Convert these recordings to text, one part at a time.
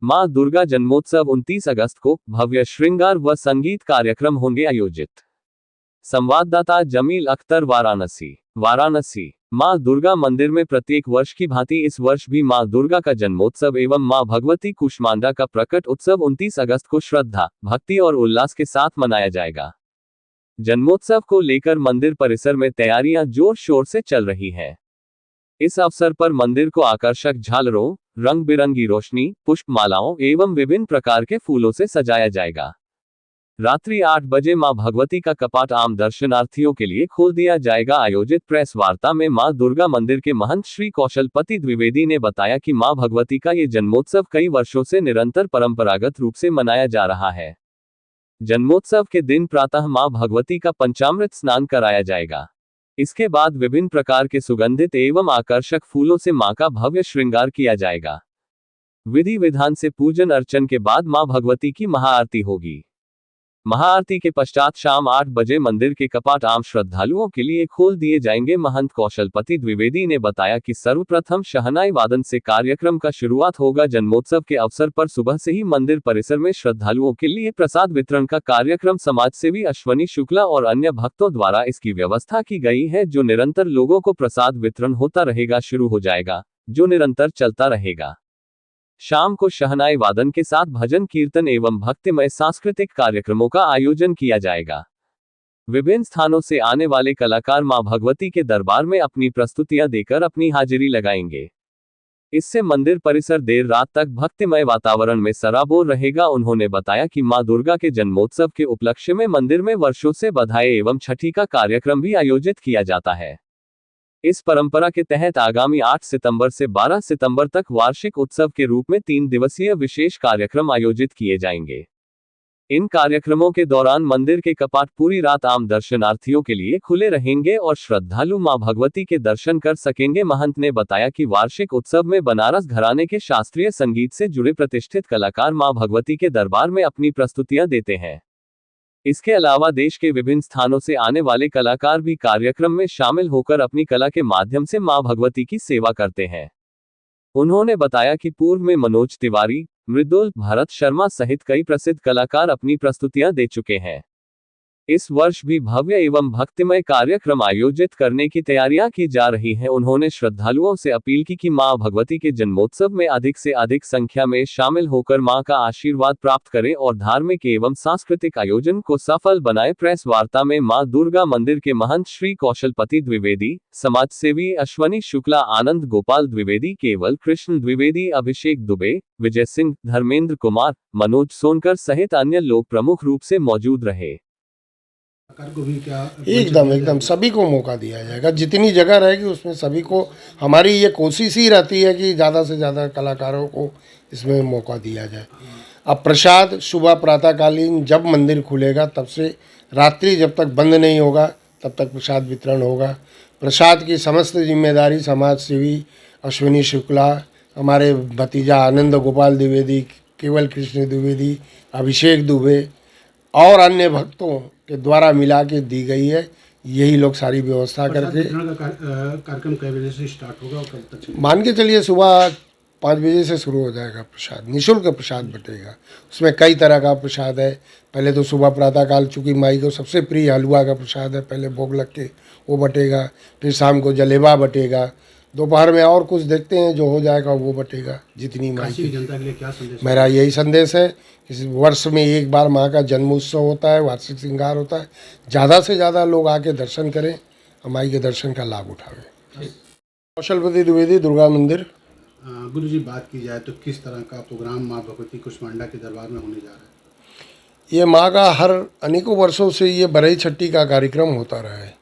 मां दुर्गा जन्मोत्सव 29 अगस्त को भव्य श्रृंगार व संगीत कार्यक्रम होंगे आयोजित। संवाददाता जमील अख्तर, वाराणसी। मां दुर्गा मंदिर में प्रत्येक वर्ष की भांति इस वर्ष भी मां दुर्गा का जन्मोत्सव एवं मां भगवती कूष्मांडा का प्रकट उत्सव 29 अगस्त को श्रद्धा, भक्ति और उल्लास के साथ मनाया जाएगा। जन्मोत्सव को लेकर मंदिर परिसर में तैयारियां जोर शोर से चल रही हैं। इस अवसर पर मंदिर को आकर्षक झालरों, रंग बिरंगी रोशनी, पुष्प मालाओं एवं विभिन्न प्रकार के फूलों से सजाया जाएगा। रात्रि 8 बजे मां भगवती का कपाट आम दर्शनार्थियों के लिए खोल दिया जाएगा। आयोजित प्रेस वार्ता में मां दुर्गा मंदिर के महंत श्री कौशलपति द्विवेदी ने बताया कि मां भगवती का ये जन्मोत्सव कई वर्षों से निरंतर परंपरागत रूप से मनाया जा रहा है। जन्मोत्सव के दिन प्रातः मां भगवती का पंचामृत स्नान कराया जाएगा। इसके बाद विभिन्न प्रकार के सुगंधित एवं आकर्षक फूलों से मां का भव्य श्रृंगार किया जाएगा। विधि विधान से पूजन अर्चन के बाद मां भगवती की महाआरती होगी। महाआरती के पश्चात शाम 8 बजे मंदिर के कपाट आम श्रद्धालुओं के लिए खोल दिए जाएंगे। महंत कौशलपति द्विवेदी ने बताया कि सर्वप्रथम शहनाई वादन से कार्यक्रम का शुरुआत होगा। जन्मोत्सव के अवसर पर सुबह से ही मंदिर परिसर में श्रद्धालुओं के लिए प्रसाद वितरण का कार्यक्रम समाजसेवी अश्वनी शुक्ला और अन्य भक्तों द्वारा इसकी व्यवस्था की गई है, जो निरंतर लोगों को प्रसाद वितरण होता रहेगा, शुरू हो जाएगा, जो निरंतर चलता रहेगा। शाम को शहनाई वादन के साथ भजन कीर्तन एवं भक्तिमय सांस्कृतिक कार्यक्रमों का आयोजन किया जाएगा। विभिन्न स्थानों से आने वाले कलाकार मां भगवती के दरबार में अपनी प्रस्तुतियां देकर अपनी हाजिरी लगाएंगे। इससे मंदिर परिसर देर रात तक भक्तिमय वातावरण में सराबोर रहेगा। उन्होंने बताया कि मां दुर्गा के जन्मोत्सव के उपलक्ष्य में मंदिर में वर्षों से बधाई एवं छठी का कार्यक्रम भी आयोजित किया जाता है। इस परंपरा के तहत आगामी 8 सितंबर से 12 सितंबर तक वार्षिक उत्सव के रूप में 3 दिवसीय विशेष कार्यक्रम आयोजित किए जाएंगे। इन कार्यक्रमों के दौरान मंदिर के कपाट पूरी रात आम दर्शनार्थियों के लिए खुले रहेंगे और श्रद्धालु मां भगवती के दर्शन कर सकेंगे। महंत ने बताया कि वार्षिक उत्सव में बनारस घराने के शास्त्रीय संगीत से जुड़े प्रतिष्ठित कलाकार मां भगवती के दरबार में अपनी प्रस्तुतियां देते हैं। इसके अलावा देश के विभिन्न स्थानों से आने वाले कलाकार भी कार्यक्रम में शामिल होकर अपनी कला के माध्यम से मां भगवती की सेवा करते हैं। उन्होंने बताया कि पूर्व में मनोज तिवारी, मृदुल, भरत शर्मा सहित कई प्रसिद्ध कलाकार अपनी प्रस्तुतियां दे चुके हैं। इस वर्ष भी भव्य एवं भक्तिमय कार्यक्रम आयोजित करने की तैयारियां की जा रही हैं। उन्होंने श्रद्धालुओं से अपील की कि मां भगवती के जन्मोत्सव में अधिक से अधिक संख्या में शामिल होकर मां का आशीर्वाद प्राप्त करें और धार्मिक एवं सांस्कृतिक आयोजन को सफल बनाएं। प्रेस वार्ता में मां दुर्गा मंदिर के महंत श्री कौशलपति द्विवेदी, समाजसेवी अश्वनी शुक्ला, आनंद गोपाल द्विवेदी, केवल कृष्ण द्विवेदी, अभिषेक दुबे, विजय सिंह, धर्मेंद्र कुमार, मनोज सोनकर सहित अन्य लोग प्रमुख रूप से मौजूद रहे। को भी क्या एकदम सभी को मौका दिया जाएगा। जितनी जगह रहेगी उसमें सभी को, हमारी ये कोशिश ही रहती है कि ज़्यादा से ज़्यादा कलाकारों को इसमें मौका दिया जाए। अब प्रसाद सुबह प्रातःकालीन जब मंदिर खुलेगा तब से रात्रि जब तक बंद नहीं होगा तब तक प्रसाद वितरण होगा। प्रसाद की समस्त जिम्मेदारी समाज सेवी अश्विनी शुक्ला, हमारे भतीजा आनंद गोपाल द्विवेदी, केवल कृष्ण द्विवेदी, अभिषेक दुबे और अन्य भक्तों के द्वारा मिला के दी गई है। यही लोग सारी व्यवस्था करके। कार्यक्रम कई बजे से स्टार्ट होगा और कब तक? मान के चलिए सुबह 5 बजे से शुरू हो जाएगा। प्रसाद निःशुल्क प्रसाद बटेगा। उसमें कई तरह का प्रसाद है। पहले तो सुबह प्रातःकाल चूँकि माई को सबसे प्रिय हलवा का प्रसाद है, पहले भोग लग के वो बटेगा। फिर शाम को जलेबा बटेगा। दोपहर में और कुछ देखते हैं जो हो जाएगा वो बटेगा। जितनी माई की जनता के लिए क्या संदेश? मेरा यही संदेश है कि वर्ष में एक बार माँ का जन्मोत्सव होता है, वार्षिक श्रृंगार होता है। ज़्यादा से ज़्यादा लोग आके दर्शन करें, माई के दर्शन का लाभ उठावें। कौशलपति द्विवेदी, दुर्गा मंदिर। गुरु जी, बात की जाए तो किस तरह का प्रोग्राम माँ भगवती कूष्मांडा के दरबार में होने जा रहा है? ये माँ का हर अनेकों वर्षों से ये बरई छठी का कार्यक्रम होता रहा है।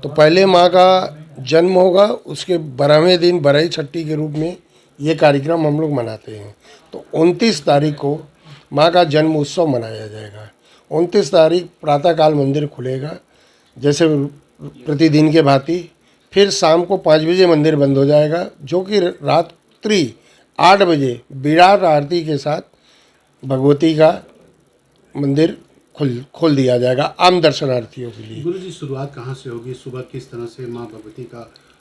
तो पहले माँ का जन्म होगा, उसके 12वें दिन बरई छठी के रूप में ये कार्यक्रम हम लोग मनाते हैं। तो 29 तारीख को माँ का जन्म उत्सव मनाया जाएगा। 29 तारीख प्रातःकाल मंदिर खुलेगा जैसे प्रतिदिन के भांति। फिर शाम को 5 बजे मंदिर बंद हो जाएगा, जो कि रात्रि 8 बजे विराट आरती के साथ भगवती का मंदिर खोल दिया जाएगा आम दर्शनार्थियों के लिए। गुरु जी, शुरुआत कहाँ से होगी? सुबह किस तरह से माँ भगवती का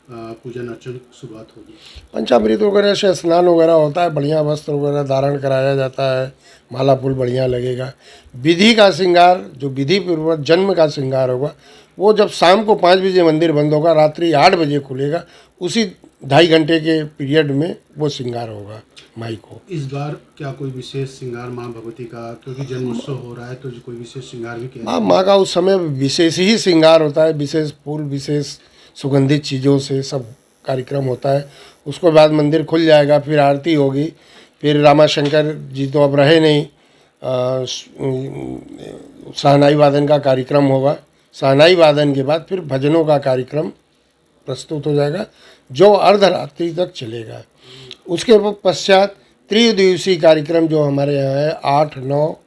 पूजन अर्चन शुरुआत होगी? पंचामृत वगैरह से स्नान वगैरह होता है, बढ़िया वस्त्र वगैरह धारण कराया जाता है, माला फूल बढ़िया लगेगा। विधि का श्रृंगार, जो विधि पूर्वक जन्म का श्रृंगार होगा, वो जब शाम को 5 बजे मंदिर बंद होगा, रात्रि 8 बजे खुलेगा, उसी 2.5 घंटे के पीरियड में वो श्रृंगार होगा माई को। इस बार क्या कोई विशेष श्रृंगार माँ भगवती का, क्योंकि जन्मोत्सव हो रहा है तो कोई विशेष श्रृंगार भी किया? हाँ, माँ का उस समय विशेष ही श्रृंगार होता है, विशेष फूल, विशेष सुगंधित चीज़ों से सब कार्यक्रम होता है। उसके बाद मंदिर खुल जाएगा, फिर आरती होगी, फिर रामाशंकर जी तो अब रहे नहीं, शहनाई वादन का कार्यक्रम होगा। शहनाई वादन के बाद फिर भजनों का कार्यक्रम प्रस्तुत हो जाएगा, जो अर्धरात्रि तक चलेगा। उसके पश्चात त्रिदिवसीय कार्यक्रम जो हमारे यहाँ है 8, 9,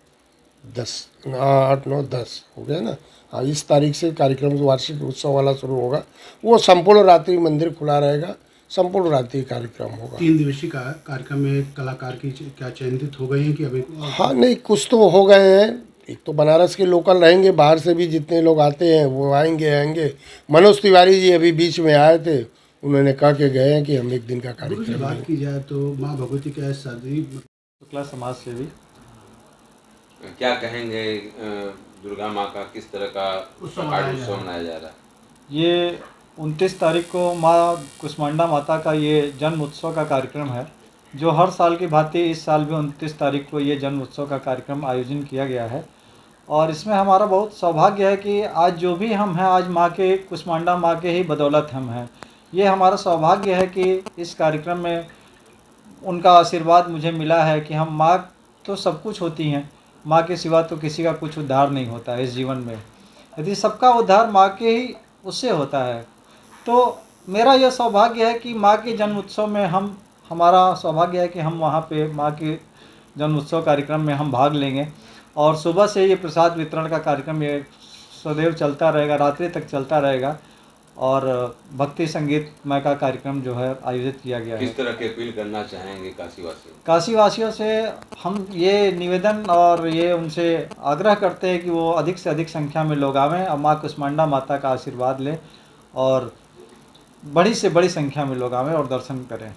10 हो गया ना। हाँ, इस तारीख से कार्यक्रम वार्षिक उत्सव वाला शुरू होगा। वो संपूर्ण रात्रि मंदिर खुला रहेगा, संपूर्ण रात्रि कार्यक्रम होगा। 3 दिवसीय कार्यक्रम में कलाकार की क्या चयनित हो गई हैं कि अभी? हाँ, नहीं, कुछ तो हो गए हैं। एक तो बनारस के लोकल रहेंगे, बाहर से भी जितने लोग आते हैं वो आएंगे। मनोज तिवारी जी अभी बीच में आए थे, उन्होंने कह के गए हैं कि हम 1 दिन का कार्यक्रम। बात की जाए तो माँ भगवती का शादी शुक्ला समाज सेवी, क्या कहेंगे दुर्गा माँ का किस तरह का उत्सव मनाया जा रहा है? ये 29 तारीख को माँ कुष्मांडा माता का ये जन्म उत्सव का कार्यक्रम है, जो हर साल की भांति इस साल भी 29 तारीख को ये जन्म उत्सव का कार्यक्रम आयोजन किया गया है। और इसमें हमारा बहुत सौभाग्य है कि आज जो भी हम हैं, आज माँ के, कुष्मांडा माँ के ही बदौलत हम हैं। ये हमारा सौभाग्य है कि इस कार्यक्रम में उनका आशीर्वाद मुझे मिला है कि हम, माँ तो सब कुछ होती हैं, माँ के सिवा तो किसी का कुछ उद्धार नहीं होता है इस जीवन में। यदि सबका उद्धार माँ के ही उससे होता है, तो मेरा यह सौभाग्य है कि माँ के जन्म उत्सव में हमारा सौभाग्य है कि हम वहाँ पे माँ के जन्म उत्सव कार्यक्रम में हम भाग लेंगे। और सुबह से ये प्रसाद वितरण का कार्यक्रम ये सदैव चलता रहेगा, रात्रि तक चलता रहेगा। और भक्ति संगीतमय का कार्यक्रम जो है आयोजित किया गया है। किस तरह की अपील करना चाहेंगे काशीवासियों से हम ये निवेदन और ये उनसे आग्रह करते हैं कि वो अधिक से अधिक संख्या में लोग आवें और माँ कुष्मांडा माता का आशीर्वाद लें, और बड़ी से बड़ी संख्या में लोग आवें और दर्शन करें।